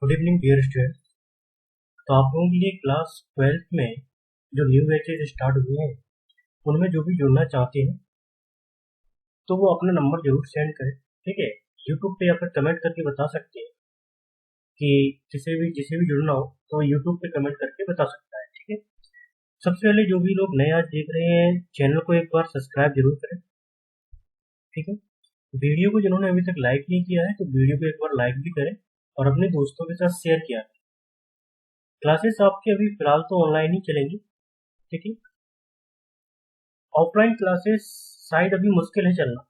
Good evening dear student. तो आप लोगों के लिए क्लास 12th में जो न्यू बैचेज स्टार्ट हुए हैं उनमें जो भी जुड़ना चाहते हैं तो वो अपना नंबर जरूर सेंड करें। ठीक है, यूट्यूब पे या फिर कमेंट करके बता सकते हैं कि जिसे भी जुड़ना हो तो यूट्यूब पे कमेंट करके बता सकता है। ठीक है, सबसे पहले जो भी लोग नए आज देख रहे हैं चैनल को एक बार सब्सक्राइब जरूर करें। ठीक है, वीडियो को जिन्होंने अभी तक लाइक नहीं किया है तो वीडियो को एक बार लाइक भी करें और अपने दोस्तों के साथ शेयर किया। क्लासेस आपके अभी फिलहाल तो ऑनलाइन ही चलेंगी। ठीक है, ऑफलाइन क्लासेस शायद अभी मुश्किल है चलना।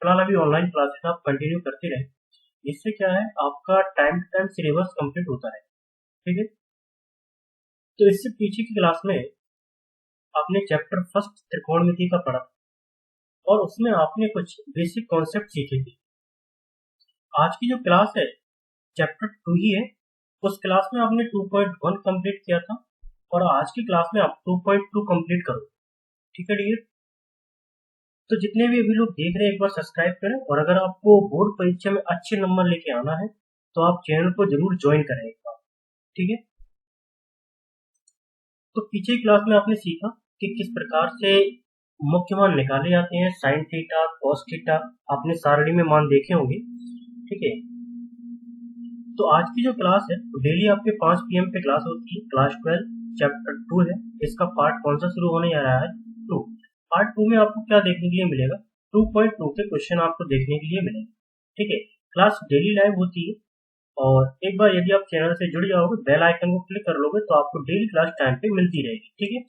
फिलहाल अभी ऑनलाइन क्लासेस आप कंटिन्यू करते रहे, इससे क्या है आपका time to time syllabus complete होता है। ठीक है, तो इससे पीछे की क्लास में आपने चैप्टर फर्स्ट त्रिकोणमिति का पढ़ा और उसमें आपने कुछ बेसिक कॉन्सेप्ट सीखे थे। आज की जो क्लास है चैप्टर 2 ही है, उस क्लास में आपने 2.1 कंप्लीट किया था और आज की क्लास में आप 2.2 कंप्लीट करो। ठीक है डियर, तो जितने भी अभी लोग देख रहे हैं एक बार सब्सक्राइब करें और अगर आपको बोर्ड परीक्षा में अच्छे नंबर लेके आना है तो आप चैनल को जरूर ज्वाइन करें एक बार। ठीक है, तो पीछे क्लास में आपने सीखा कि किस प्रकार से मुख्य मान निकाले जाते हैं, साइन थीटा कॉस थीटा, आपने सारणी में मान देखे होंगे। ठीक है, तो आज की जो क्लास है डेली आपके 5 PM पे क्लास होती है। क्लास 12 चैप्टर 2 है, इसका पार्ट कौन सा शुरू होने जा रहा है? 2। पार्ट 2 में आपको क्या देखने के लिए मिलेगा? 2.2 के क्वेश्चन आपको देखने के लिए मिलेंगे। ठीक है, क्लास डेली लाइव होती है और एक बार यदि आप चैनल से जुड़ जाओगे, बेल आइकन को क्लिक कर लोगे तो आपको डेली क्लास टाइम पे मिलती रहेगी। ठीक है,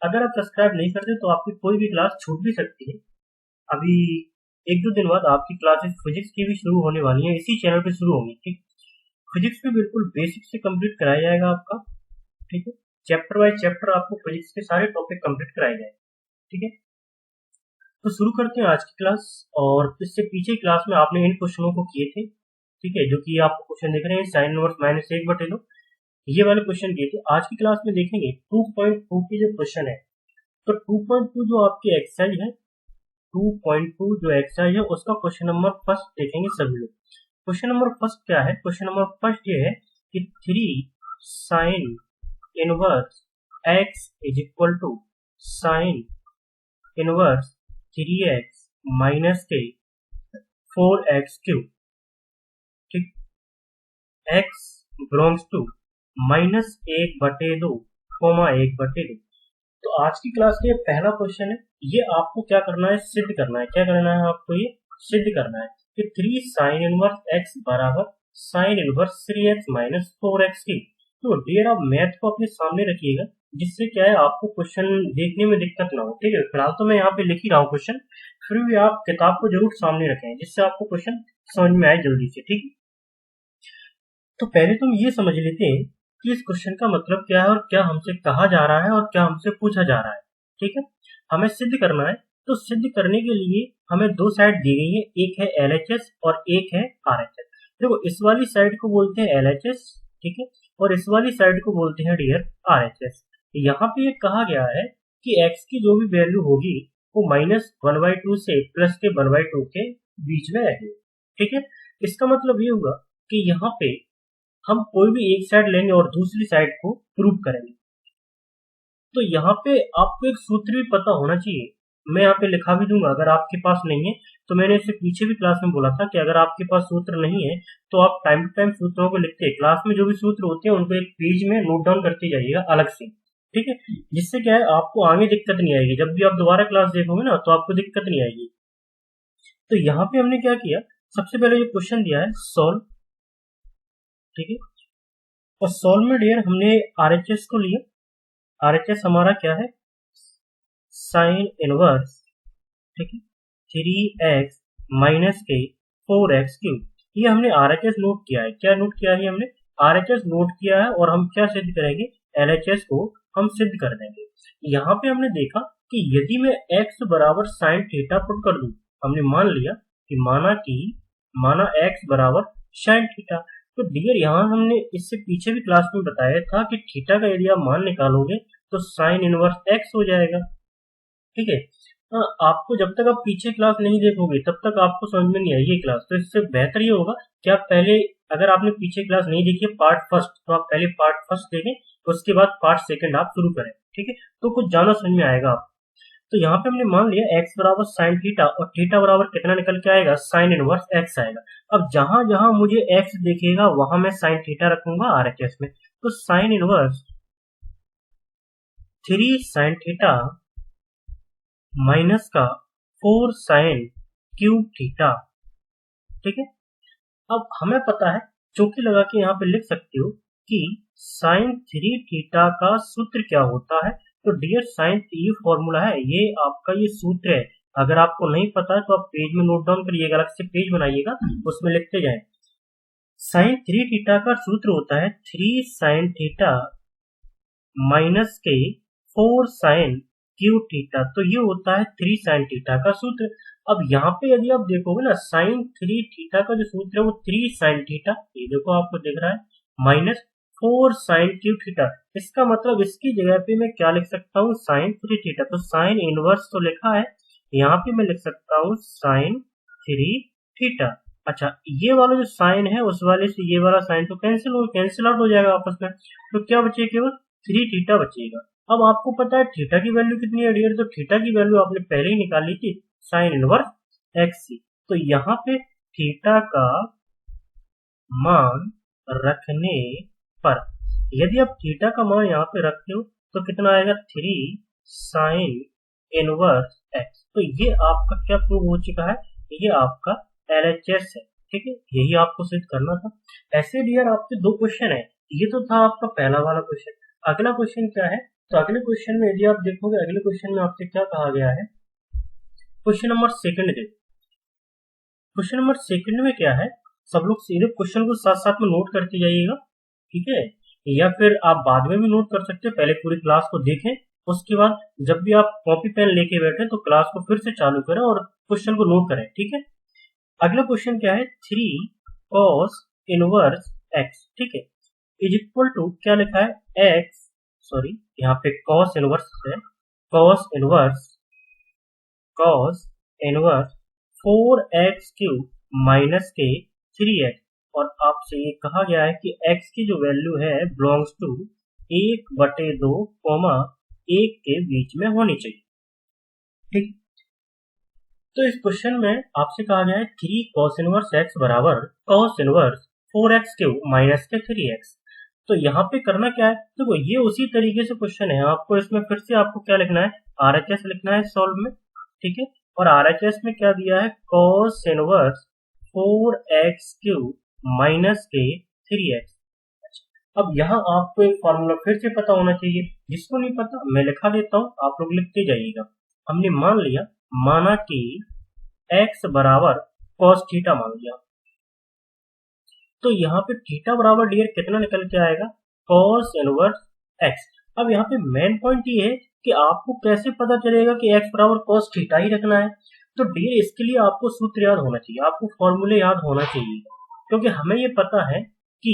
अगर आप सब्सक्राइब नहीं करते तो आपकी कोई भी क्लास छूट भी सकती है। अभी एक दो दिन बाद आपकी क्लासेस फिजिक्स की भी शुरू होने वाली है, इसी चैनल पे शुरू होंगी। ठीक, फिजिक्स भी बिल्कुल बेसिक से कंप्लीट कराया जाएगा आपका। ठीक है, चैप्टर बाय चैप्टर आपको फिजिक्स के सारे टॉपिक कंप्लीट कराए जाएंगे। ठीक है, तो शुरू करते हैं आज की क्लास। और इससे पीछे क्लास में आपने इन क्वेश्चनों को किए थे। ठीक है, जो कि आपको क्वेश्चन देख रहे हैं साइन इनवर्स माइनस 1/2, ये वाले क्वेश्चन किए थे। आज की क्लास में देखेंगे 2.2 के जो क्वेश्चन है, तो 2.2 जो आपकी एक्सरसाइज है, 2.2 जो एक्सरसाइज है उसका क्वेश्चन नंबर फर्स्ट देखेंगे सभी लोग। क्वेश्चन नंबर फर्स्ट क्या है? क्वेश्चन नंबर फर्स्ट ये है कि 3 sine inverse x is equal to sine inverse 3x minus के 4x क्यूब। ठीक, x बिलोंग्स टू -1/2 1/2। तो आज की क्लास का ये पहला क्वेश्चन है, ये आपको क्या करना है? सिद्ध करना है। क्या करना है आपको? ये सिद्ध करना है कि 3 साइन इनवर्स x बराबर sign inverse 3x minus 4x की। तो डियर आप मैथ को अपने सामने रखिएगा, जिससे क्या है आपको क्वेश्चन देखने में दिक्कत ना हो। ठीक है, फिलहाल तो मैं यहाँ पे लिख ही रहा हूँ क्वेश्चन, फिर भी आप किताब को जरूर सामने रखें जिससे आपको क्वेश्चन समझ में आए जल्दी से। ठीक, तो पहले तुम ये समझ लेते हैं कि इस क्वेश्चन का मतलब क्या है और क्या हमसे कहा जा रहा है और क्या हमसे पूछा जा रहा है। ठीक है, हमें सिद्ध करना है, तो सिद्ध करने के लिए हमें दो साइड दी गई है, एक है LHS और एक है RHS। देखो, इस वाली साइड को बोलते हैं LHS, ठीक है, और इस वाली साइड को बोलते हैं डियर RHS। यहाँ पे ये कहा गया है कि x की जो भी वैल्यू होगी वो -1/2 से प्लस के 1/2 के बीच में रहेगी। ठीक है, इसका मतलब ये हुआ कि यहाँ पे हम कोई भी एक साइड लेंगे और दूसरी साइड को प्रूव करेंगे। तो यहाँ पे आपको एक सूत्र भी पता होना चाहिए, मैं यहाँ पे लिखा भी दूंगा अगर आपके पास नहीं है तो। मैंने इससे पीछे भी क्लास में बोला था कि अगर आपके पास सूत्र नहीं है तो आप टाइम टू टाइम सूत्रों को लिखते हैं। क्लास में जो भी सूत्र होते हैं उनको एक पेज में नोट डाउन करते जाइएगा अलग से। ठीक है, जिससे क्या है आपको आगे दिक्कत नहीं आएगी, जब भी आप दोबारा क्लास देखोगे ना तो आपको दिक्कत नहीं आएगी। तो यहाँ पे हमने क्या किया, सबसे पहले जो क्वेश्चन दिया है सॉल्व। ठीक है, और सॉल्व में डियर हमने RHS को लिया। RHS हमारा क्या है? साइन इनवर्स, ठीक है, 3x माइनस के 4x क्यूब। ये हमने RHS नोट किया है। क्या नोट किया है? हमने RHS नोट किया है और हम क्या सिद्ध करेंगे? LHS को हम सिद्ध कर देंगे। यहाँ पे हमने देखा कि यदि मैं x बराबर साइन थीटा पुट कर दूं, हमने मान लिया कि माना x बराबर साइन थीटा। तो डियर यहाँ हमने इससे पीछे भी क्लास में बताया था कि थीटा का यदि आप मान निकालोगे तो साइन इनवर्स x हो जाएगा। ठीक है, आपको जब तक आप पीछे क्लास नहीं देखोगे तब तक आपको समझ में नहीं आएगी क्लास, तो इससे बेहतर ये होगा कि आप पहले अगर आपने पीछे क्लास नहीं देखी है पार्ट फर्स्ट, तो आप पहले पार्ट फर्स्ट देखें, उसके बाद पार्ट सेकंड आप शुरू करें, ठीक है, तो कुछ ज्यादा समझ में आएगा आप। तो यहाँ पे हमने मान लिया x बराबर साइन थीटा और थीटा बराबर कितना निकल के आएगा, साइन इनवर्स x आएगा। अब जहां जहां मुझे x दिखेगा वहां मैं साइन थीटा रखूंगा RHS में, तो sine inverse 3 sine theta minus का 4 साइन क्यूब थीटा, ठीक है। अब हमें पता है, चौकी लगा के यहाँ पे लिख सकते हो कि साइन 3 थीटा का सूत्र क्या होता है। तो डियर साइन, ये फॉर्मूला है, ये आपका ये सूत्र है। अगर आपको नहीं पता है तो आप पेज में नोट डाउन करिएगा, अलग से पेज बनाइएगा, उसमें लिखते जाएं। साइन 3 थीटा का सूत्र होता है 3 साइन थीटा माइनस के 4 साइन क्यूब थीटा, तो ये होता है 3 साइन थीटा का सूत्र। अब यहाँ पे यदि आप देखोगे ना, साइन 3 थीटा का जो सूत्र है वो 3 साइन थीटा, ये देखो आपको दिख रहा है, माइनस 4 साइन क्यूब थीटा। इसका मतलब इसकी जगह पे मैं क्या लिख सकता हूँ, साइन 3 थीटा। तो साइन इनवर्स तो लिखा है, यहाँ पे मैं लिख सकता हूँ साइन 3 थीटा। अच्छा, ये वाला जो साइन है उस वाले से ये वाला साइन तो कैंसिल आउट हो जाएगा आपस में, तो क्या बचेगा, केवल 3 थीटा बचेगा। अब आपको पता है थीटा की वैल्यू कितनी है डियर, तो थीटा की वैल्यू आपने पहले ही निकाल ली थी, साइन इनवर्स एक्स सी। तो यहाँ पे थीटा का मान रखने पर, यदि आप थीटा का मान यहाँ पे रखते हो तो कितना आएगा, 3 साइन इनवर्स एक्स। तो ये आपका क्या प्रूव हो चुका है, ये आपका LHS है, ठीक है, यही आपको सिद्ध करना था। ऐसे डियर आपके दो क्वेश्चन है, ये तो था आपका पहला वाला क्वेश्चन। अगला क्वेश्चन क्या है, तो अगले क्वेश्चन में यदि आप देखोगे, अगले क्वेश्चन में आपसे क्या कहा गया है, क्वेश्चन नंबर सेकंड देखो। क्वेश्चन नंबर सेकंड में क्या है, सब लोग सीधे क्वेश्चन को साथ साथ में नोट करते जाइएगा, ठीक है, या फिर आप बाद में भी नोट कर सकते हैं, पहले पूरी क्लास को देखें, उसके बाद जब भी आप कॉपी पेन लेके बैठे तो क्लास को फिर से चालू करें और क्वेश्चन को नोट करें, ठीक है। अगला क्वेश्चन क्या है, 3 cos इनवर्स x, ठीक है, इज इक्वल टू क्या लिखा है, x, सॉरी यहाँ पे cos इनवर्स है, cos inverse 4x cube minus के 3x, और आपसे ये कहा गया है कि x की जो वैल्यू है बिलोंग्स टू 1/2 1 के बीच में होनी चाहिए, ठीक। तो इस क्वेश्चन में आपसे कहा गया है 3 cos इनवर्स x बराबर cos inverse 4x cube minus के 3x। तो यहाँ पे करना क्या है, देखो ये उसी तरीके से क्वेश्चन है, आपको इसमें फिर से आपको क्या लिखना है, RHS लिखना है सॉल्व में, ठीक है, और RHS में क्या दिया है, cos inverse 4x cube minus के 3x। अब यहाँ आपको एक फॉर्मूला फिर से पता होना चाहिए, जिसको नहीं पता मैं लिखा देता हूँ, आप लोग लिखते जाइएगा। हमने माना कि x बराबर cos थीटा मान लिया, तो यहाँ पे थीटा बराबर डियर कितना निकल के आएगा, cos इनवर्स x। अब यहाँ पे मेन पॉइंट ये है कि आपको कैसे पता चलेगा कि x बराबर cos थीटा ही रखना है। तो डियर इसके लिए आपको सूत्र याद होना चाहिए, आपको फॉर्मूले याद होना चाहिए, क्योंकि हमें ये पता है कि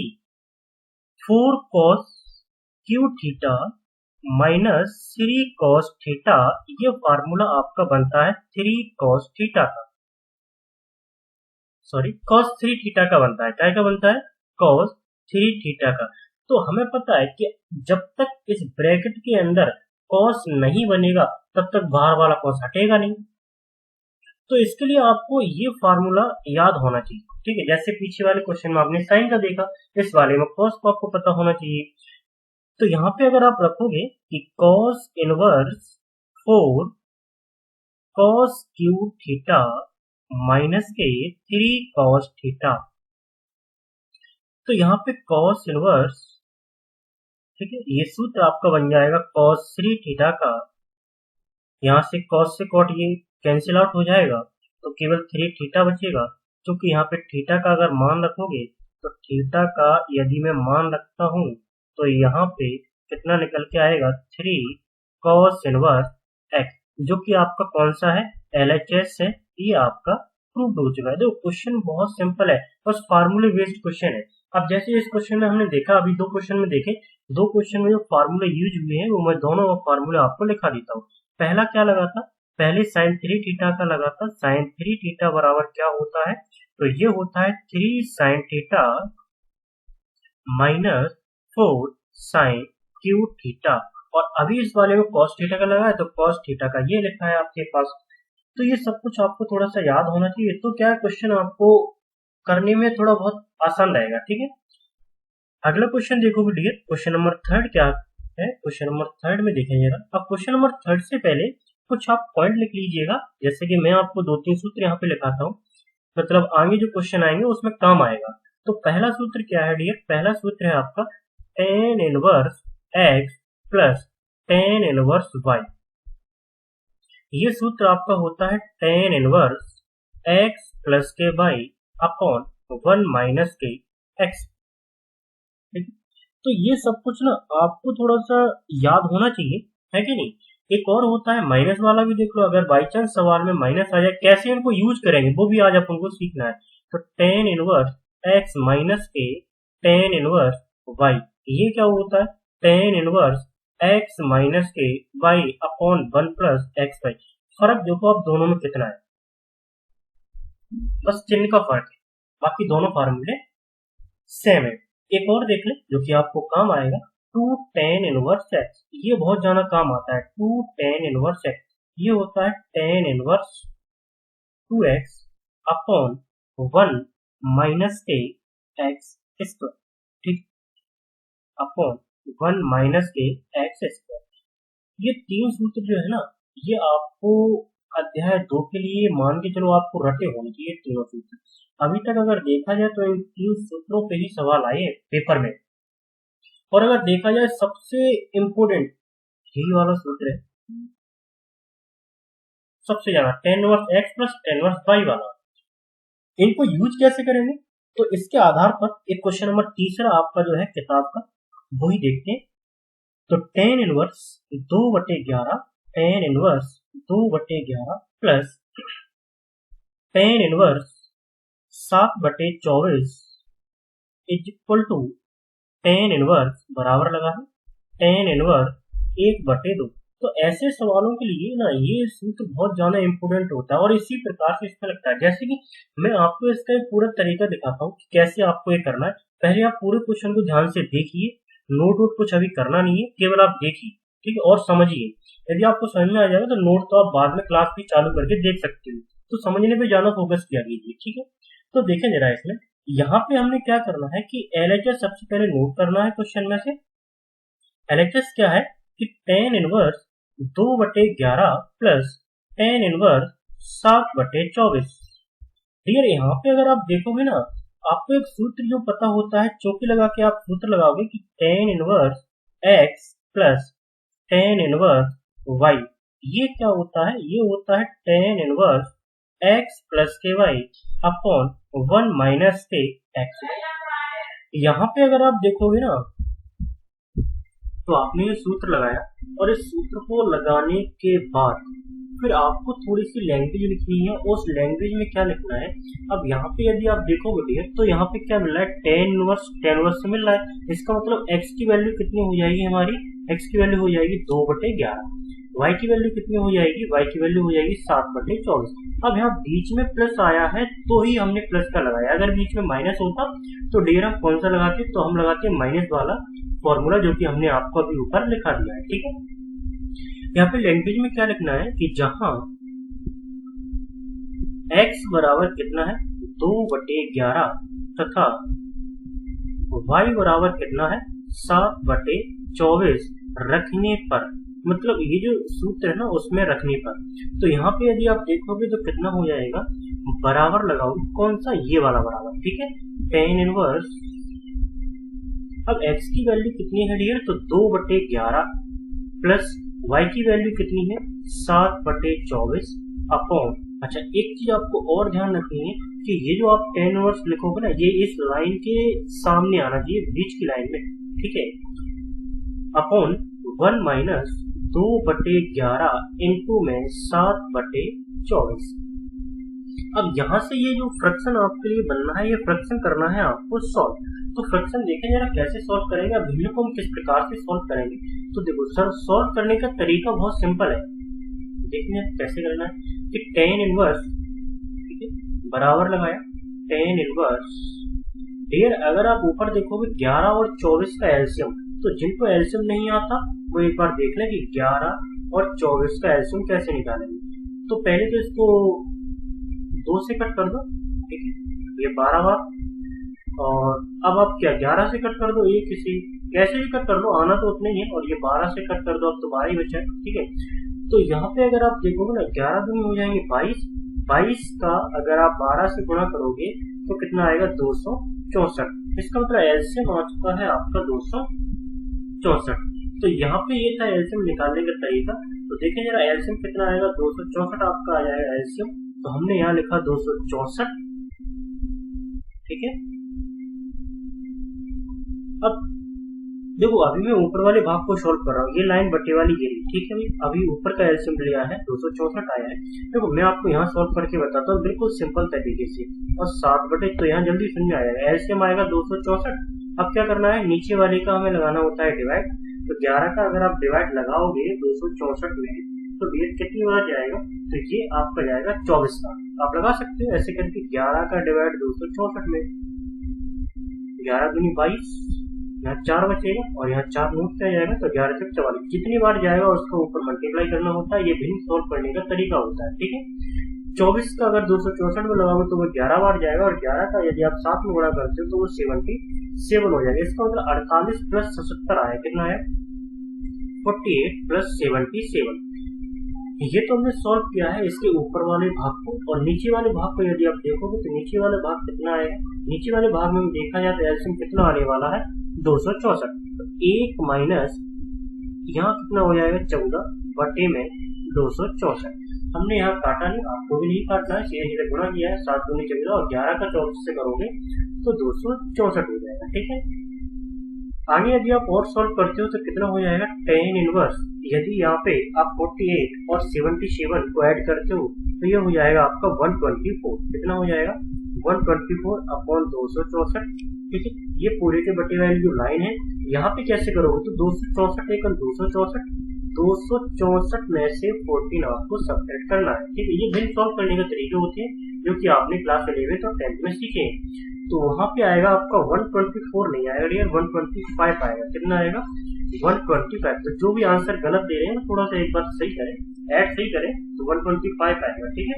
4 cos Q theta minus 3 cos theta, ये फार्मूला आपका बनता है 3 cos थीटा का, सॉरी cos 3 थीटा का बनता है, क्या बनता है, cos 3 थीटा का। तो हमें पता है कि जब तक इस ब्रैकेट के अंदर cos नहीं बनेगा तब तक बाहर वाला cos हटेगा नहीं। तो इसके लिए आपको ये फार्मूला याद होना चाहिए, ठीक है, जैसे पीछे वाले क्वेश्चन में आपने साइन का देखा, इस वाले में cos को आपको पता होना चाहिए। तो यहाँ पे अगर आप रखोगे कि cos inverse 4 cos cube theta minus के 3 cos थीटा, तो यहाँ पे cos इनवर्स, ठीक है, ये सूत्र आपका बन जाएगा cos 3 थीटा का, यहाँ से cos से cot ये कैंसिल आउट हो जाएगा, तो केवल 3 थीटा बचेगा। क्योंकि यहाँ पे थीटा का अगर मान रखोगे तो थीटा का यदि मैं मान रखता हूँ तो यहाँ पे कितना निकल के आएगा, 3 cos इनवर्स x, जो कि आपका कौन सा है, LHS है, ये आपका प्रूव हो चुका है। देखो क्वेश्चन बहुत सिंपल है, बस फार्मूले बेस्ड क्वेश्चन है। अब जैसे इस क्वेश्चन में हमने देखा, अभी दो क्वेश्चन में देखे, दो क्वेश्चन में जो फार्मूले यूज हुए हैं वो मैं दोनों फार्मूले आपको लिखा देता हूँ। पहला क्या लगा था, पहले साइन 3 थीटा का लगा था, साइन 3 थीटा बराबर क्या होता है, तो ये होता है 3 sine theta minus 4 sine cube theta, और अभी इस वाले में कॉस थीटा का लगा है तो कॉस थीटा का ये लिखा है आपके पास। तो ये सब कुछ आपको थोड़ा सा याद होना चाहिए, तो क्या क्वेश्चन आपको करने में थोड़ा बहुत आसान रहेगा। ठीक है, अगला क्वेश्चन देखोगे डियर, क्वेश्चन नंबर थर्ड क्या है। क्वेश्चन नंबर थर्ड में देखें जरा। अब क्वेश्चन नंबर थर्ड से पहले कुछ आप पॉइंट लिख लीजिएगा, जैसे कि मैं आपको 2-3 सूत्र यहाँ पे लिखाता हूँ, मतलब आगे जो क्वेश्चन आएंगे उसमें काम आएगा। तो पहला सूत्र क्या है डियर, पहला सूत्र है आपका tan inverse x plus tan inverse y। ये सूत्र आपका होता है tan इनवर्स x प्लस के y अपॉन 1 माइनस के x। ठीक है, तो ये सब कुछ ना आपको थोड़ा सा याद होना चाहिए, है कि नहीं। एक और होता है माइनस वाला भी, देख लो, अगर बाई चांस सवाल में माइनस आ जाए कैसे इनको यूज करेंगे वो भी आज अपन को सीखना है। तो tan इनवर्स x माइनस के tan इनवर्स y, ये क्या होता है tan इनवर्स x माइनस के y upon 1 plus x y. फर्क देखो आप दोनों में कितना है, बस चिन्ह का फर्क है, बाकी दोनों फार्मूले सेम है। एक और देख ले जो कि आपको काम आएगा, 2 tan इनवर्स x, ये बहुत ज्यादा काम आता है। 2 tan इनवर्स x, ये होता है tan inverse 2x upon 1 minus के x स्क्वायर। ठीक, अपॉन 1 माइनस के x स्क्वायर। ये तीन सूत्र जो है ना, ये आपको अध्याय 2 के लिए मान के चलो आपको रटे होने चाहिए तीनों सूत्र। अभी तक अगर देखा जाए तो इन तीन सूत्रों पे ही सवाल आए पेपर में, और अगर देखा जाए सबसे इम्पोर्टेंट यही वाला सूत्र है सबसे ज्यादा, tan inverse x plus tan inverse y वाला। इनको यूज कैसे करेंगे, तो इसके आधार पर एक क्वेश्चन नंबर तीसरा आपका जो है किताब का वही देखते हैं। तो tan inverse 2/11 tan inverse 2/11 plus tan inverse 7/24 is equal to tan inverse बराबर लगा है tan इनवर्स 1/2। तो ऐसे सवालों के लिए ना ये सूत्र बहुत ज्यादा इंपोर्टेंट होता है, और इसी प्रकार से इसका लगता है। जैसे कि मैं आपको इसका एक पूरा तरीका दिखाता हूँ कि कैसे आपको ये करना है। पहले आप पूरे क्वेश्चन को ध्यान से देखिए, नोट वोट कुछ अभी करना नहीं है, केवल आप देखिए, ठीक है, और समझिए। यदि आपको समझ में आ जाएगा तो नोट तो आप बाद में क्लास भी चालू करके देख सकते हो, तो समझने पे ज्यादा फोकस किया कीजिए। ठीक है, तो देखें जरा इसमें, यहाँ पे हमने क्या करना है कि LHS सबसे पहले नोट करना है क्वेश्चन में से। LHS क्या है कि tan inverse 2/11 plus tan inverse 7/24। Dear, यहाँ पे अगर आप देखोगे ना, आपको एक सूत्र जो पता होता है, चौकी लगा के आप सूत्र लगाओगे कि tan inverse x plus tan inverse y, ये क्या होता है, ये होता है tan इनवर्स x प्लस के y अपॉन 1 माइनस के x। यहाँ पे अगर आप देखोगे ना, तो आपने ये सूत्र लगाया, और इस सूत्र को लगाने के बाद फिर आपको थोड़ी सी लैंग्वेज लिखनी है। उस लैंग्वेज में क्या लिखना है, अब यहाँ पे यदि आप देखोगे डियर, तो यहाँ पे क्या मिल रहा है, tan इनवर्स से मिल रहा है। इसका मतलब x की वैल्यू कितनी हो जाएगी, हमारी x की वैल्यू हो जाएगी 2/11, y की वैल्यू कितनी हो जाएगी, y की वैल्यू हो जाएगी 7/24। अब यहाँ बीच में प्लस आया है तो ही हमने प्लस का लगाया, अगर बीच में माइनस होता तो डियर हम कौन सा लगाते, तो हम लगाते माइनस वाला फॉर्मूला, जो कि हमने आपको अभी ऊपर लिखा दिया है। ठीक है, यहाँ पे लैंग्वेज में क्या लिखना है कि जहां x बराबर कितना है 2/11 तथा y बराबर कितना है 7/24 रखने पर, मतलब ये जो सूत्र है ना उसमें रखने पर, तो यहाँ पे यदि आप देखोगे तो कितना हो जाएगा, बराबर लगाओगे कौन सा, ये वाला बराबर। ठीक है, tan इनवर्स, अब x की वैल्यू कितनी है डियर, तो 2/11 प्लस y की वैल्यू कितनी है 7/24 अपॉन, अच्छा एक चीज आपको और ध्यान रखनी है कि ये जो आप tan इनवर्स लिखोगे ना, ये इस लाइन के सामने आना चाहिए, बीच की लाइन में। ठीक है, अपॉन 1 माइनस 2/11 इंटू में 7/24। अब यहाँ से ये जो फ्रैक्शन आपके लिए बनना है, ये फ्रैक्शन करना है आपको सॉल्व। तो फ्रैक्शन देखें जरा कैसे सॉल्व करेंगे, अब भिन्न को हम किस प्रकार से सॉल्व करेंगे। तो देखो सर, सॉल्व करने का तरीका बहुत सिंपल है, देखने कैसे करना है कि tan इनवर्स, ठीक है, बराबर लगाया tan इनवर्स डियर अगर आप ऊपर देखोगे 11 और 24 का एलसीएम, तो जिनको एलसीएम नहीं आता वो एक बार देख लें कि 11 और 24 का एलसीएम कैसे निकालेंगे। तो पहले तो इसको 2 से कट कर दो, ठीक है, ये 12 बार, और अब आप क्या 11 से कट कर दो, ये किसी कैसे भी कट कर दो, आना तो उतना ही है, और ये 12 से कट कर दो, अब तो 12 ही बचा है, ठीक है। तो यहाँ पे अगर आप देखोगे ना 11 दूनी हो जाएंगे 22, 22 का अगर आप 12 से गुणा करोगे तो कितना आएगा 264। इसका मतलब एलसीएम आ चुका है आपका 264। तो यहाँ पे ये था एलसीएम निकालने का तरीका। तो देखिए जरा एलसीएम कितना आएगा, 264 आपका आ जाएगा एलसीएम। तो हमने यहाँ लिखा 264, ठीक है। अब देखो अभी मैं ऊपर वाले भाग को सॉल्व कर रहा हूँ, ये लाइन बटे वाली गिरी, ठीक है। अभी ऊपर का एलसीएम लिया है 264 आया है। देखो मैं आपको यहाँ सॉल्व करके बताता हूँ बिल्कुल सिंपल तरीके से, और 7 बटे तो यहाँ जल्दी समझ में आ जाएगा। एलसीएम आएगा 264। अब क्या करना है, नीचे वाले का हमें लगाना होता है डिवाइड। तो 11 का अगर आप डिवाइड लगाओगे 264 में, तो डिवाइड कितनी बार जाएगा, तो ये आपका जाएगा 24 का। आप लगा सकते हो ऐसे करके 11 का डिवाइड 264 में, 11 दूनी 22, यहाँ 4 बचेगा और यहाँ 4 नोट किया जाएगा, तो 11 से 44 जितनी बार जाएगा उसको ऊपर मल्टीप्लाई करना होता है। ये भी सॉल्व करने का तरीका होता है, ठीक है। 24 का अगर 264 में लगाओगे तो वो 11 बार जाएगा, और 11 का यदि आप 7 में गुणा करते हो तो वो 77 हो जाएगा। इसका मतलब 48 प्लस 77 आया, कितना आया 48 प्लस 77। ये तो हमने सॉल्व किया है इसके ऊपर वाले भाग को, और नीचे वाले भाग को यदि आप देखोगे तो नीचे वाले भाग कितना आएगा, नीचे वाले भाग में देखा जाए तो एलसीएम कितना आने वाला है 264। तो 1 माइनस यहाँ कितना हो जाएगा 14 बटे में 264। हमने यहाँ काटा नहीं, आपको भी नहीं काटना है, सीधे सीधे गुणा किया है, 7 दूनी 14 और 11 का 24 से करोगे तो 264 हो जाएगा, ठीक है। आगे यदि आप और सॉल्व करते हो तो कितना हो जाएगा tan इनवर्स, यदि यहाँ पे आप 48 और 77 को ऐड करते हो तो ये हो जाएगा आपका 124। कितना हो जाएगा 124 अपॉन 264, ठीक है। ये पूरे के बटे वाली जो लाइन है यहाँ पे कैसे करोगे, तो 264 एकम 264 में से 14 आपको सब्ट्रैक्ट करना है, ठीक है। ये भिन्न सॉल्व करने के तरीके होते हैं जो कि आपने क्लास 11th और 10th में सीखे हैं। तो वहां पे आएगा आपका 124 नहीं आएगा डियर, 125 आएगा। कितना आएगा 125। तो जो भी आंसर गलत दे रहे हैं थोड़ा सा एक बार सही करें, ऐड सही करें, तो 125 आएगा, ठीक है।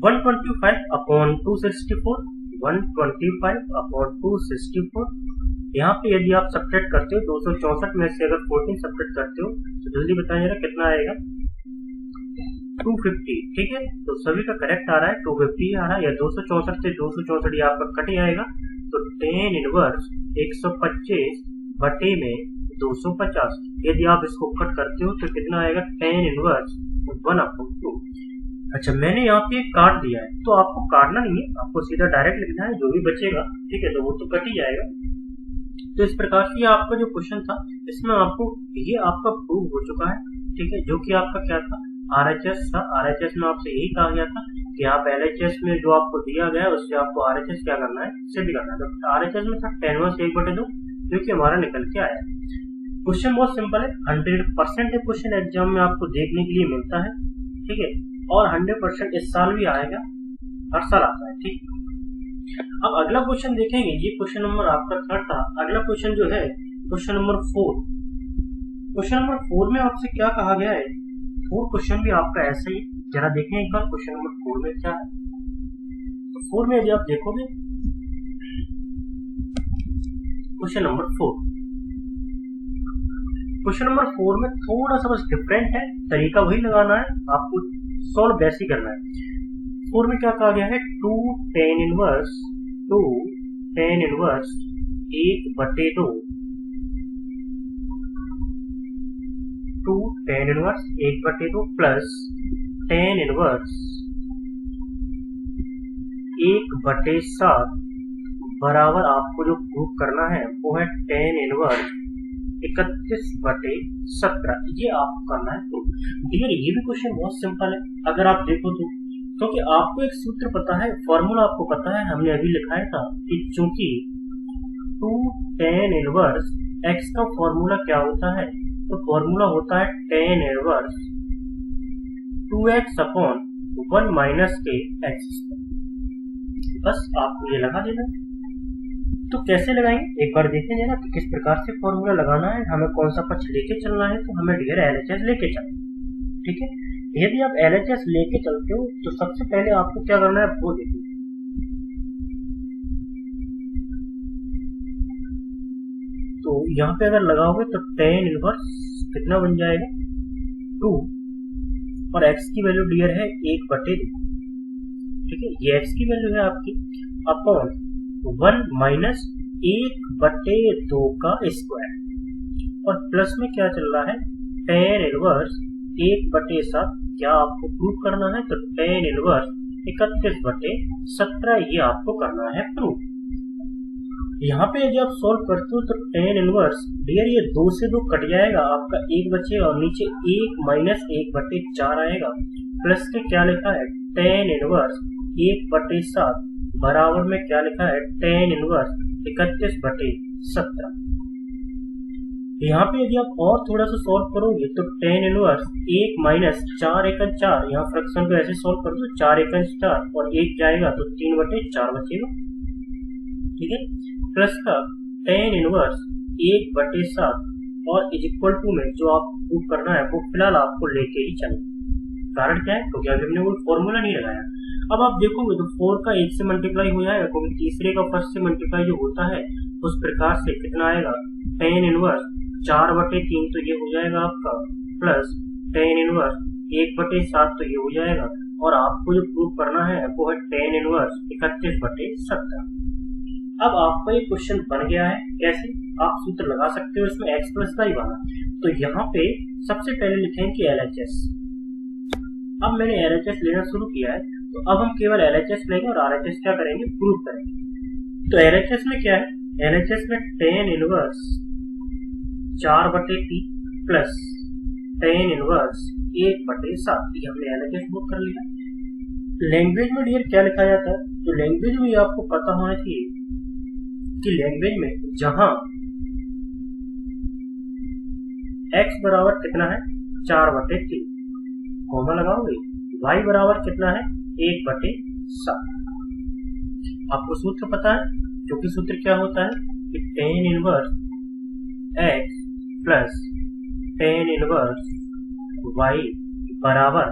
125 अपॉन 264, 125 अपॉन 264। यहाँ पे यदि आप सब्ट्रैक्ट करते हो 264 में से अगर 14 सब्ट्रैक्ट करते हो तो जल्दी बताइए जरा कितना आएगा 250, ठीक है। तो सभी का करेक्ट आ रहा है, 250 आ रहा है, या 264 से 264 ये आपका कट आएगा। तो tan इनवर्स 125 बटे में 250, यदि आप इसको कट करते हो तो कितना आएगा tan इनवर्स 1/2। अच्छा मैंने यहाँ पे काट दिया है, तो आपको काटना नहीं है, आपको सीधा डायरेक्ट लिखना है, जो भी बचेगा, ठीक है, तो वो तो कट ही जाएगा। तो इस प्रकार से ये आपका जो क्वेश्चन था इसमें आपको ये आपका प्रूव हो चुका है, ठीक है, जो कि आपका क्या था RHS था। RHS में आपसे यही कहा गया था कि आप LHS में जो आपको दिया गया है उससे आपको RHS क्या करना है, सिद्ध करना है। तो RHS में था tan इनवर्स 1/2, जो कि हमारा निकल के आया। क्वेश्चन बहुत सिंपल है, 100% क्वेश्चन एग्जाम में आपको देखने के लिए मिलता है, ठीक है, और 100% इस साल भी आएगा, हर साल आता है, ठीक। अब अगला क्वेश्चन देखेंगे, ये क्वेश्चन नंबर आपका 3rd था। अगला क्वेश्चन जो है क्वेश्चन नंबर 4। क्वेश्चन नंबर 4 में आपसे क्या कहा गया है, 4 क्वेश्चन भी आपका ऐसे ही, जरा देखें एक बार क्वेश्चन नंबर 4 में क्या है। तो 4 में यदि आप देखोगे क्वेश्चन नंबर 4 में थोड़ा सा बस डिफरेंट है, तरीका वही लगाना है, आपको सॉल्व वैसे ही करना है। 4 में क्या कहा गया है 2 tan inverse 1/2, 2 tan inverse 1/2 plus tan inverse 1/7 बराबर आपको जो प्रूव करना है वो है tan इनवर्स 31/17। ये आपको करना है प्रूव। डियर ये भी क्वेश्चन बहुत सिंपल है अगर आप देखो तो, क्योंकि आपको एक सूत्र पता है, फॉर्मूला आपको पता है, हमने अभी लिखाया था कि चूंकि 2 tan इनवर्स x का फॉर्मूला क्या होता है, तो फॉर्मूला होता है tan inverse 2x upon 1 minus के x। बस आपको ये लगा देना है। तो कैसे लगाएंगे एक बार देखेंगे ना कि किस प्रकार से फॉर्मूला लगाना है, हमें कौन सा पक्ष लेके चलना है। तो हमें डियर एलएचएस लेके चलना, ठीक है। यदि आप एलएचएस लेके चलते हो तो सबसे पहले आपको क्या करना है वो देखिए। तो यहाँ पे अगर लगाओगे तो tan इनवर्स कितना बन जाएगा 2, और x की वैल्यू डियर है 1/2, ठीक है। ये x की वैल्यू है आपकी अपॉन 1 माइनस 1/2 का स्क्वायर, और प्लस में क्या चल रहा है tan इनवर्स 1/7। क्या आपको प्रूफ करना है तो tan इनवर्स 31/17 ये आपको करना है प्रूफ। यहाँ पे यदि आप सॉल्व करते हो तो tan इनवर्स डियर ये 2 से 2 कट जाएगा, आपका 1 बचेगा और नीचे 1 माइनस 1/4 आएगा। प्लस के क्या लिखा है tan इनवर्स 1/7 बराबर में क्या लिखा है tan इनवर्स 31/17। यहाँ पे यदि आप और थोड़ा सा सॉल्व करोगे तो tan इनवर्स 1 माइनस 4 एकन 4, यहाँ फ्रैक्शन को ऐसे सॉल्व कर दो 4 एकन 4 और 1 जाएगा तो 3/4 बचेगा, ठीक है। प्लस का tan इनवर्स 1/7 और इज इक्वल टू में जो आप प्रूफ करना है वो फिलहाल आपको लेके ही चले। कारण क्या है क्योंकि अभी हमने कोई फॉर्मूला नहीं लगाया। अब आप देखोगे तो 4 का 1 से मल्टीप्लाई हो जाएगा, क्योंकि तीसरे का फर्स्ट से मल्टीप्लाई जो होता है उस प्रकार से कितना आएगा tan इनवर्स 4/3 तो ये हो जाएगा आपका, प्लस tan इनवर्स 1/7 तो ये हो जाएगा, और आपको जो प्रूफ करना है वो है tan इनवर्स 31/17। अब आपका ये क्वेश्चन बन गया है। कैसे आप सूत्र लगा सकते हो इसमें x प्लस का ही वाला। तो यहाँ पे सबसे पहले लिखेंगे LHS। अब मैंने LHS लेना शुरू किया है तो अब हम केवल LHS लेंगे और RHS क्या करेंगे प्रूफ करेंगे। तो LHS में क्या है, LHS में tan inverse 4/3 plus tan inverse 1/7, ये हमने LHS बुक कर लिया। लैंग्वेज में डियर क्या लिखा जाता है, तो लैंग्वेज में आपको पता होना चाहिए कि लैंग्वेज में जहां x बराबर कितना है 4/3 कॉमा लगाओगे, y बराबर कितना है 1/7। आपको सूत्र पता है, जो कि सूत्र क्या होता है कि tan inverse x plus tan inverse y बराबर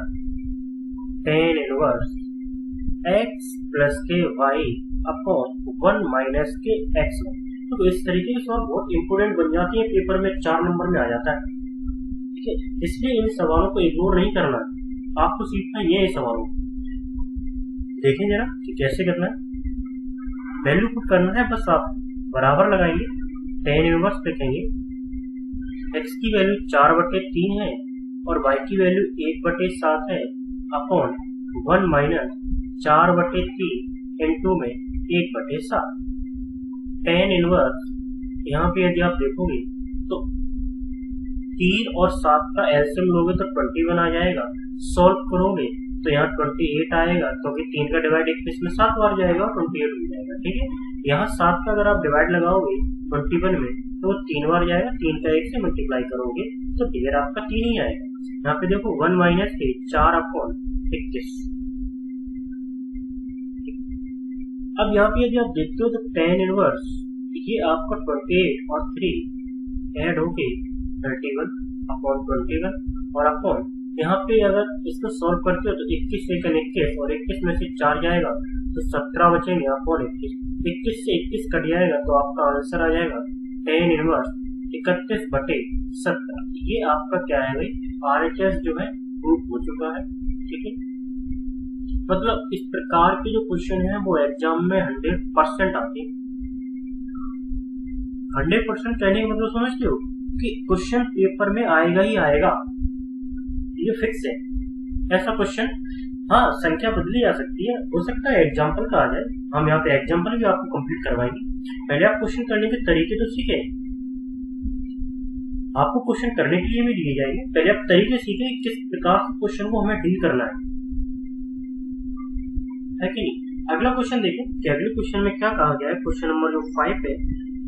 tan इनवर्स x प्लस के y अपॉन 1 माइनस के x। तो इस तरीके के सवाल बहुत इंपोर्टेंट बन जाती है, पेपर में 4 नंबर में आ जाता है, ठीक है। इसलिए इन सवालों को इग्नोर नहीं करना, आपको सीखना ये है सवालों। देखें जरा कि कैसे करना है। वैल्यू पुट करना है, बस आप बराबर लगाएंगे, tan इनवर्स लिखेंगे, x की वैल्यू 4/3 है और y की वैल्यू 1/7 है, अपॉन 1 माइनस 4/3 इनटू में 1/7। tan इनवर्स यहाँ पे यदि आप देखोगे तो 3 और 7 का एलसीएम लोगे तो 21 आ जाएगा। सॉल्व करोगे तो यहाँ 28 आएगा, क्योंकि 3 का डिवाइड 21 में 7 बार जाएगा, 28 हो जाएगा, ठीक है। यहाँ 7 का अगर आप डिवाइड लगाओगे 21 में तो 3 बार जाएगा, 3 का 1 से मल्टीप्लाई करोगे तो डियर आपका 3 ही आएगा। यहाँ पे देखो 1 माइनस के 4/21। अब यहाँ पे यदि आप देखते हो तो tan इनवर्स ये आपका 28 और 3 ऐड होके 31/21 और अपॉन यहाँ पे अगर इसको सॉल्व करते हो तो 21 से 21 और 21 में से 4 जाएगा तो 17 बचेंगे अपॉन 21 से 21 कट जाएगा तो आपका आंसर आ जाएगा tan इनवर्स 31/17। ये आपका क्या है भाई RHS जो है प्रूफ हो चुका है, ठीक है। मतलब इस प्रकार के जो क्वेश्चन है वो एग्जाम में 100% आते हैं। 100% कहने का मतलब समझते हो कि क्वेश्चन पेपर में आएगा ही आएगा, ये फिक्स है। ऐसा क्वेश्चन हाँ संख्या बदली जा सकती है, हो सकता है एग्जाम्पल का आ जाए, हम यहाँ पे एग्जाम्पल भी आपको कंप्लीट करवाएंगे। पहले आप क्वेश्चन करने के तरीके तो सीखे, आपको क्वेश्चन करने के लिए भी दिए जाएंगे, पहले आप तरीके सीखे किस प्रकार से क्वेश्चन को हमें डील करना है कि नहीं। अगला क्वेश्चन देखें कि अगले क्वेश्चन में क्या कहा गया है। क्वेश्चन नंबर जो 5 है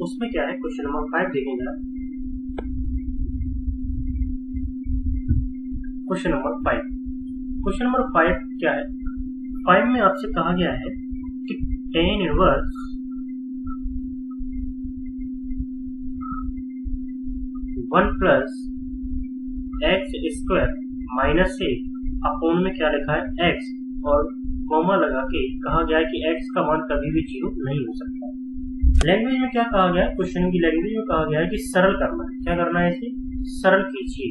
उसमें क्या है, क्वेश्चन नंबर 5 देखेंगे। क्वेश्चन नंबर 5 क्या है। 5 में आपसे कहा गया है कि tan inverse 1 plus x square minus a upon में क्या लिखा है x, और कॉमा लगा के कहा गया है कि x का मान कभी भी 0 नहीं हो सकता। लैंग्वेज में क्या कहा गया है, क्वेश्चन की लैंग्वेज में कहा गया है कि सरल करना है। क्या करना है, इसे सरल कीजिए।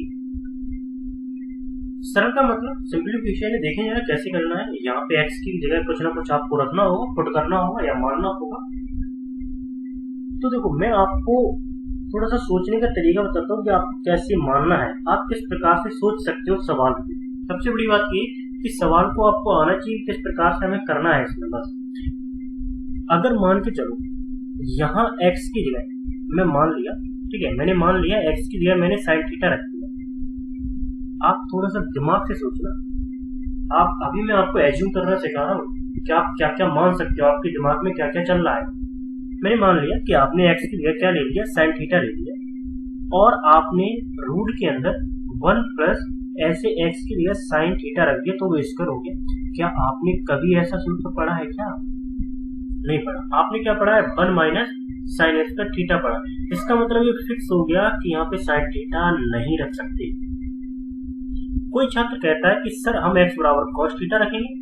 सरल का मतलब सिंप्लीफिकेशन है। देखें जरा कैसे करना है। यहाँ पे x की जगह कुछ ना कुछ आपको रखना होगा, पुट करना होगा या मानना होगा। तो देखो मैं आपको थोड़ा सा सोचने का तरीका बताता हूँ कि आपको कैसे मानना है, आप किस प्रकार से सोच सकते हो सवाल को। सबसे बड़ी बात ये कि सवाल को आपको आना चाहिए किस प्रकार से हमें करना है इसमें। बस अगर मान के चलो यहाँ x की जगह मैं मान लिया, ठीक है, मैंने मान लिया x की जगह मैंने साइन थीटा रख दिया। आप थोड़ा सा दिमाग से सोचना। आप अभी मैं आपको एज्यूम करना सिखा रहा हूँ कि आप क्या क्या मान सकते हो, आपके दिमाग में क्या क्या चल रहा है। मैंने मान लिया कि आपने x की जगह क्या ले लिया, साइन थीटा ले लिया, और आपने रूट के अंदर 1 प्लस ऐसे x की जगह साइन थीटा रख दिया तो वो स्क्वायर हो गया। क्या आपने कभी ऐसा सूत्र पढ़ा है? क्या नहीं पढ़ा। आपने क्या पढ़ा है, 1 माइनस साइन स्क्वायर थीटा पढ़ा। इसका मतलब ये फिक्स हो गया कि यहाँ पे साइन थीटा नहीं रख सकते। कोई छात्र कहता है कि सर हम x बराबर कॉस थीटा रखेंगे,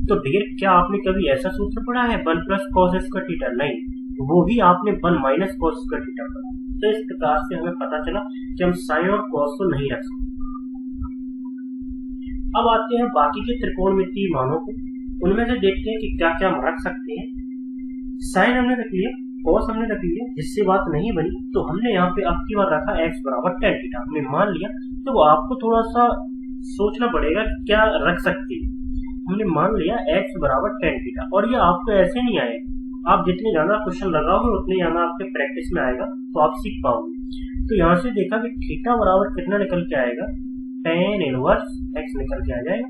तो डियर क्या आपने कभी ऐसा सूत्र पढ़ा है 1 प्लस कॉस स्क्वायर थीटा? नहीं, वो भी आपने 1 माइनस कॉस स्क्वायर थीटा पढ़ा। तो इस प्रकार से हमें पता चला कि हम साइन और कॉस को नहीं रख सकते। अब आते हैं बाकी के त्रिकोणमितीय मानों को, उनमें से देखते हैं कि क्या क्या हम रख सकते हैं। साइन हमने रख लिया, कॉस हमने रख लिया, जिससे बात नहीं बनी तो हमने यहाँ पे अब की बार रखा x बराबर tan थीटा। हमने मान लिया तो वो आपको थोड़ा सा सोचना पड़ेगा क्या रख सकते हैं। हमने मान लिया x बराबर tan थीटा, और ये आपको ऐसे नहीं आएगा। आप जितने ज्यादा क्वेश्चन लगाओगे उतने ज्यादा आपके प्रैक्टिस में आएगा, तो आप सीख पाओगे। तो यहाँ से देखा कि थीटा बराबर कितना निकल के आएगा, tan इनवर्स x निकल के आ जाएगा।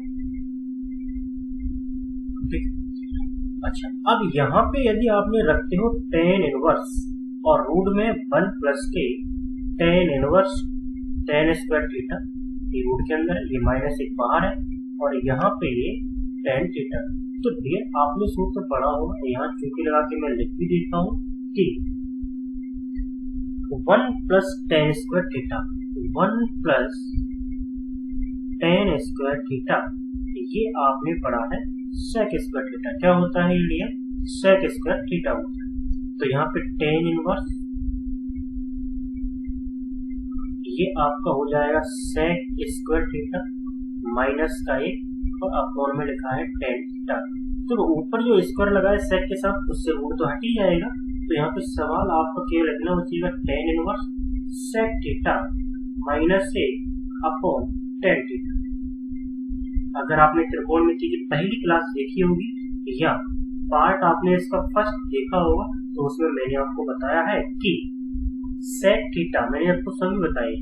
अच्छा, अब यहाँ पे यदि आपने रखते हो tan इनवर्स और रूट में 1 प्लस के tan inverse tan square theta, ये रूट के अंदर, ये माइनस एक बाहर है, और यहाँ पे ये tan थीटा। तो डियर आपने सूत्र पढ़ा होगा, यहाँ चूंकि लगा के मैं लिख भी देता हूँ कि 1 plus tan square theta, 1 plus tan square theta, ये आपने पढ़ा है sec स्क्वायर थीटा। क्या होता है ये? sec स्क्वायर थीटा होता है। तो यहाँ पे tan इनवर्स ये आपका हो जाएगा sec स्क्वायर थीटा माइनस का 1, और अपॉन में लिखा है tan थीटा। तो ऊपर जो स्क्वायर लगा है sec के साथ, उससे रूट तो हट ही जाएगा। तो यहाँ पे सवाल आपको केवल इतना बचेगा tan inverse sec theta minus 1 upon tan theta. अगर आपने त्रिकोणमिति की पहली क्लास देखी होगी या पार्ट आपने इसका फर्स्ट देखा होगा, तो उसमें मैंने आपको बताया है कि sec थीटा, मैंने आपको सभी बताए,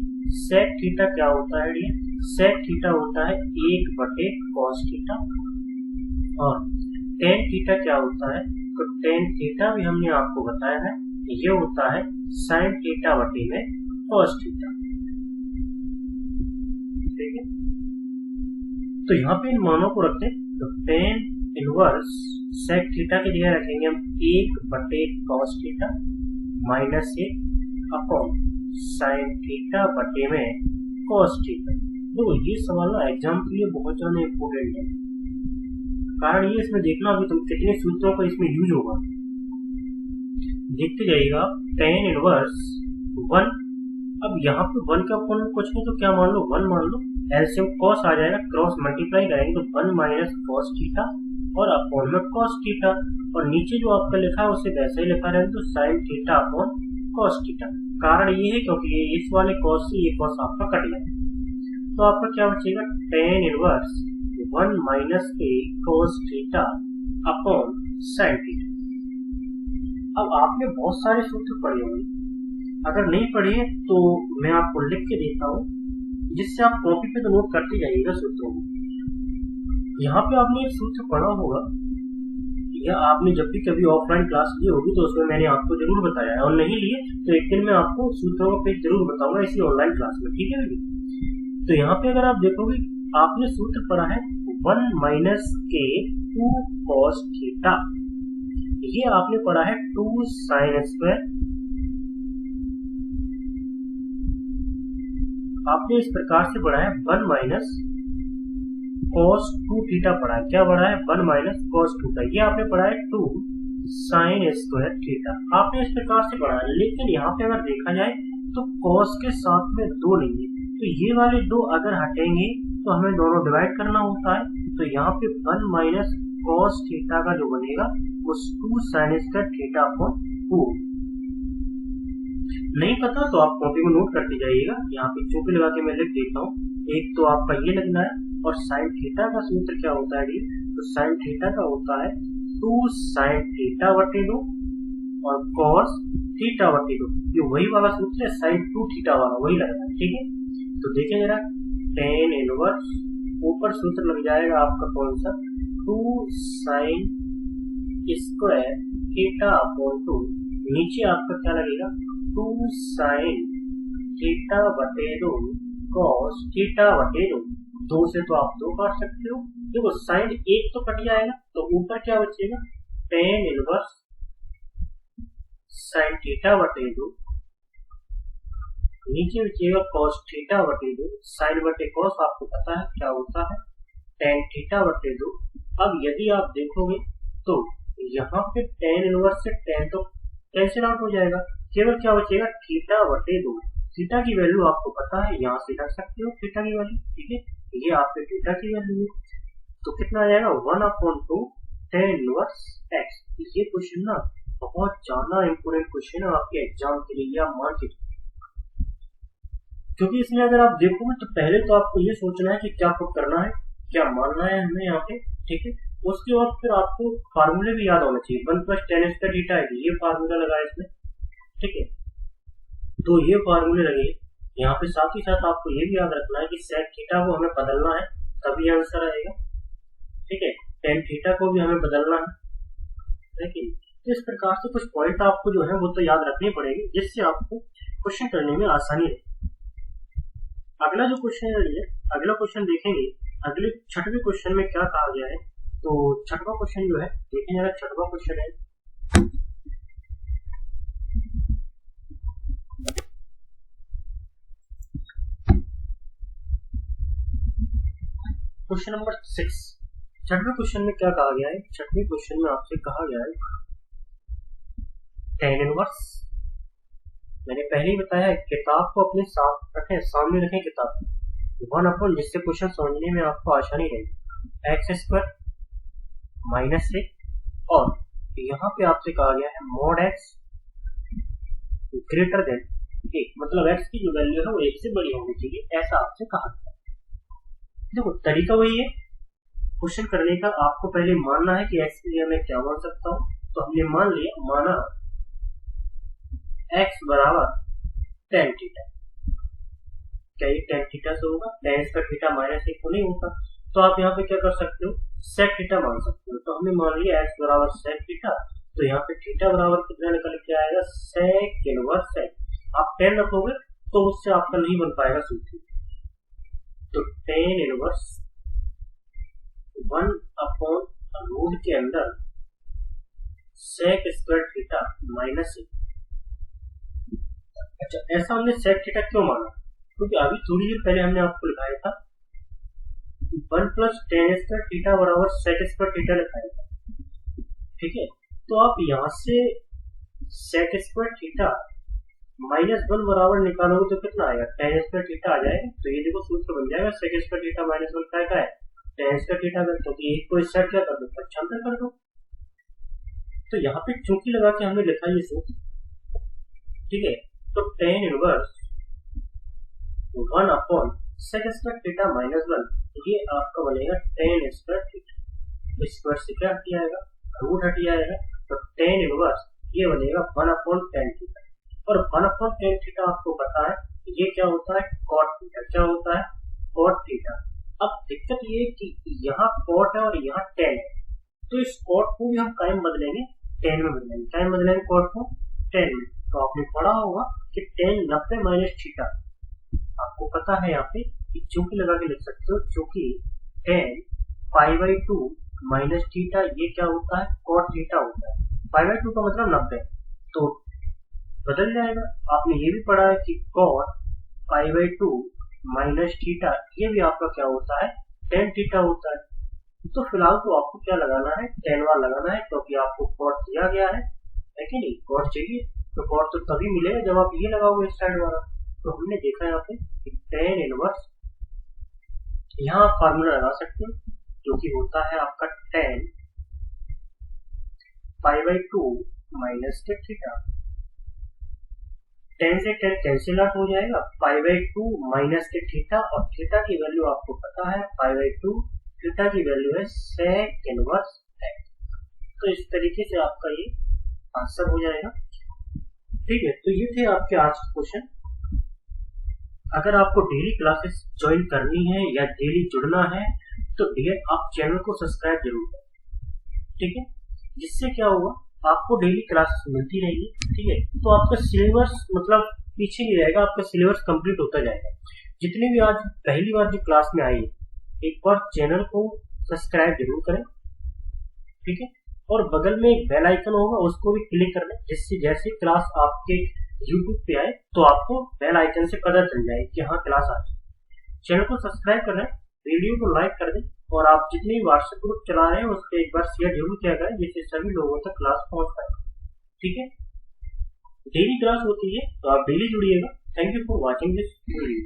sec थीटा क्या होता है? sec थीटा होता है 1 बटे cos थीटा, और tan थीटा क्या होता है? तो tan थीटा भी हमने आपको बताया है, ये होता है sin थीटा बटे में cos थीटा। ठीक है, तो यहाँ पे इन मानों को रखते हैं। तो tan इनवर्स sec थीटा की जगह रखेंगे हम 1 बटे cos theta minus 1 upon sin theta बटे में cos थीटा। तो ये सवाल ना एग्जाम के लिए बहुत ज्यादा इम्पोर्टेंट है, कारण ये इसमें देखना अभी तुम कितने सूत्रों का इसमें यूज होगा। देखते जाइएगा tan इनवर्स 1, अब यहाँ पे 1 का अपॉन कुछ नहीं तो क्या मान लो 1 मान लो, एलसीएम cos आ जाएगा, क्रॉस मल्टीप्लाई करेंगे तो 1 माइनस cos थीटा और अपॉन में cos थीटा, और नीचे जो आपका लिखा है उसे वैसे ही लिखा रहेगा, तो sin theta upon cos theta. कारण ये है क्योंकि ये इस वाले cos से ये cos आपका कट गया, तो आपका क्या बचेगा tan इनवर्स 1 माइनस के cos theta upon sin theta. अब आपने बहुत सारे सूत्र पढ़े होंगे, अगर नहीं पढ़े तो मैं आपको लिख के देता हूँ, जिससे आप कॉपी पे तो नोट करते जाइएगा सूत्रों को। यहाँ पे आपने एक सूत्र पढ़ा होगा, या आपने जब भी कभी ऑफलाइन क्लास ली होगी तो उसमें मैंने आपको जरूर बताया है, और नहीं लिए तो एक दिन मैं आपको सूत्रों का पेज जरूर बताऊंगा इसी ऑनलाइन क्लास में। ठीक है, तो यहाँ पे अगर आप देखोगे आपने सूत्र पढ़ा है 1 माइनस के 2 cos थीटा, ये आपने पढ़ा है 2 sin स्क्वायर, आपने इस प्रकार से पढ़ा है 1 माइनस cos 2 थीटा पढ़ा है। क्या पढ़ा है? 1 माइनस cos 2 थीटा। ये आपने पढ़ा है 2 sin स्क्वायर थीटा, आपने इस प्रकार से पढ़ा है। लेकिन यहाँ पे अगर देखा जाए तो cos के साथ में 2 नहीं है, तो ये वाले 2 अगर हटेंगे तो हमें दोनों डिवाइड करना होता है। तो यहाँ पे 1 माइनस cos थीटा का जो बनेगा वो 2 sin स्क्वायर थीटा अपॉन 2। नहीं पता तो आप कॉपी में नोट करते जाइएगा। यहाँ पे चौकी लगा के मैं लिख देता हूँ। एक तो आपका ये लगना है, और साइन थीटा का सूत्र क्या होता है? तो साइन थीटा का होता है 2 sin थीटा बटे 2 और cos थीटा बटे 2। ये वही वाला सूत्र है, sin 2 थीटा वाला वही लगना है। ठीक है, तो देखिए जरा, tan इनवर्स ऊपर सूत्र लग जाएगा आपका कौन सा? 2 sin स्क्वायर थीटा अपॉन 2, नीचे आपका क्या लगेगा? 2 sin थीटा बटे 2 cos थीटा बटे 2। 2 से तो आप 2 काट सकते हो। देखो साइन एक तो कट जाएगा, तो ऊपर क्या बचेगा? tan इनवर्स sin थीटा बटे 2, नीचे बचेगा cos थीटा बटे 2। साइन बटे cos आपको पता है क्या होता है? tan थीटा बटे 2। अब यदि आप देखोगे तो यहाँ पे tan इनवर्स से tan तो कैंसिल आउट हो जाएगा, केवल क्या बचेगा? थीटा बटे 2। थीटा की वैल्यू आपको पता है, यहाँ से रख सकते हो थीटा की वैल्यू। ठीक है, ये आपके थीटा की वैल्यू है, तो कितना आ जाएगा? 1/2 tan इनवर्स x। ये क्वेश्चन ना बहुत ज्यादा इंपोर्टेंट क्वेश्चन है आपके एग्जाम के लिए, या मान के, क्योंकि इसमें अगर आप देखोगे तो पहले तो आपको ये सोचना है कि क्या पुट करना है, क्या मानना है हमें यहाँ पे। ठीक है, उसके बाद फिर आपको फार्मूले भी याद होना चाहिए। 1 + tan स्क्वायर थीटा है, ये फार्मूला लगा है इसमें। ठीक है, तो ये फार्मूले लगे यहाँ पे। साथ ही साथ आपको ये भी याद रखना है कि sec थीटा को हमें बदलना है, तभी आंसर आएगा। ठीक है, tan थीटा को भी हमें बदलना है। लेकिन इस प्रकार से कुछ पॉइंट आपको जो है वो तो याद रखने पड़ेंगे, जिससे आपको क्वेश्चन करने में आसानी रहे। अगला जो क्वेश्चन है, अगला क्वेश्चन देखेंगे। अगले 6वें क्वेश्चन में क्या कहा गया है? तो 6वां क्वेश्चन जो है, देखें जरा, 6वां क्वेश्चन है क्वेश्चन नंबर 6। 6वें क्वेश्चन में क्या कहा गया है? 6वें क्वेश्चन में आपसे कहा गया है tan इनवर्स। मैंने पहले ही बताया है, किताब को अपने साथ रखें, सामने रखें किताब 1/, जिससे क्वेश्चन समझने में आपको आसानी रहेगी। एक्स स्क्वायर माइनस 1, और यहाँ पे आपसे कहा गया है mod x ग्रेटर देन 1, मतलब x की जो वैल्यू है वो 1 से बड़ी होनी चाहिए, ऐसा आपसे कहा गया। देखो तरीका वही है क्वेश्चन करने का। आपको पहले मानना है कि x के लिए मैं क्या मान सकता हूँ, तो हमने मान लिया, माना x बराबर tan थीटा। क्या ये tan थीटा से होगा? tan स्क्वायर थीटा माइनस 1 को नहीं होगा, तो आप यहाँ पे क्या कर सकते हो? sec थीटा मान सकते हो। तो हमने मान लिया x बराबर sec थीटा, तो यहाँ पे थीटा बराबर कितना निकल के आएगा? sec inverse x। आप tan रखोगे तो उससे आपका नहीं बन पाएगा सूत्र, तो tan इनवर्स 1/√, के अंदर sec स्क्वायर थीटा माइनस 1। अच्छा, ऐसा हमने sec थीटा क्यों माना? क्योंकि अभी थोड़ी देर पहले हमने आपको लिखाया था 1 + tan स्क्वायर थीटा बराबर sec स्क्वायर थीटा लिखाया था। ठीक है, तो आप यहाँ से sec स्क्वायर थीटा -1 बराबर निकालोगे तो कितना आएगा? tan स्क्वायर थीटा आ जाएगा। तो ये देखो सूत्र बन जाएगा sec स्क्वायर थीटा -1 क्या है? tan स्क्वायर थीटा कर दो, एक को इस साइड क्या कर दो? 75 कर दो। तो यहाँ पे चौकी लगा के हमने लिखा ये सूत्र। ठीक है, तो tan inverse 1/, sec square theta -1, ये आपका बनेगा tan स्क्वायर थीटा। स्क्वायर से क्या हट जाएगा? रूट हट जाएगा, तो tan इनवर्स ये बनेगा 1/tan थीटा। और 1/tan थीटा आपको पता है ये क्या होता है? cot theta. क्या होता है? cot theta. अब दिक्कत ये कि यहाँ cot है और यहाँ tan है, तो इस cot को भी हम टाइम बदलेंगे, tan में बदलेंगे। टाइम बदलेंगे cot को tan में। तो आपने पढ़ा होगा कि tan 90 माइनस थीटा, आपको पता है यहाँ पे चौकी लगा के लिख सकते हो, चूंकि tan π/2 माइनस थीटा, ये क्या होता है, कॉट थीटा होता है। पाई बाई टू का मतलब 90, तो बदल जाएगा। आपने ये भी पढ़ा है कि cot pi by two minus theta, ये भी आपका क्या होता है, टेन थीटा होता है। तो फिलहाल तो आपको क्या लगाना है, टेन वार लगाना है, क्योंकि आपको कॉट दिया गया है कि नहीं, कॉट चाहिए, तो कॉट तो तभी मिलेगा जब आप ये लगाओगे इस साइड वाला। तो हमने देखा यहाँ पे टेन इनवर्स, यहाँ आप फार्मूला लगा सकते हो, जो कि होता है आपका ten pi by two minus theta. 10 से 10 कैंसिल आउट हो जाएगा, पाई बाई टू माइनस के थीटा, और थीटा की वैल्यू आपको पता है, पाई बाई टू थीटा की वैल्यू है सेक इनवर्स एक्स। तो इस तरीके से आपका ये आंसर हो जाएगा। ठीक है, तो ये थे आपके आज के क्वेश्चन। अगर आपको डेली क्लासेस ज्वाइन करनी है या डेली जुड़ना है, तो डियर आप चैनल को सब्सक्राइब जरूर करें, ठीक है। जिससे क्या होगा, आपको डेली क्लासेस मिलती रहेगी, ठीक है। तो आपका सिलेबस मतलब पीछे नहीं रहेगा, आपका सिलेबस कंप्लीट होता जाएगा। जितने भी आज पहली बार जो क्लास में आई, एक बार चैनल को सब्सक्राइब जरूर करें, ठीक है। और बगल में एक बेल आइकन होगा, उसको भी क्लिक कर लें, जिससे जैसे क्लास आपके YouTube पे आए तो आपको बेल आइकन से पता चल जाए कि हाँ क्लास आ गई। चैनल को सब्सक्राइब कर लें, वीडियो को लाइक कर दें, और आप जितने भी व्हाट्सएप ग्रुप चला रहे हैं उस पर एक बार शेयर जरूर किया करें, जिससे सभी लोगों तक क्लास पहुंच पाए, ठीक है। डेली क्लास होती है, तो आप डेली जुड़िएगा। Thank you for watching this video.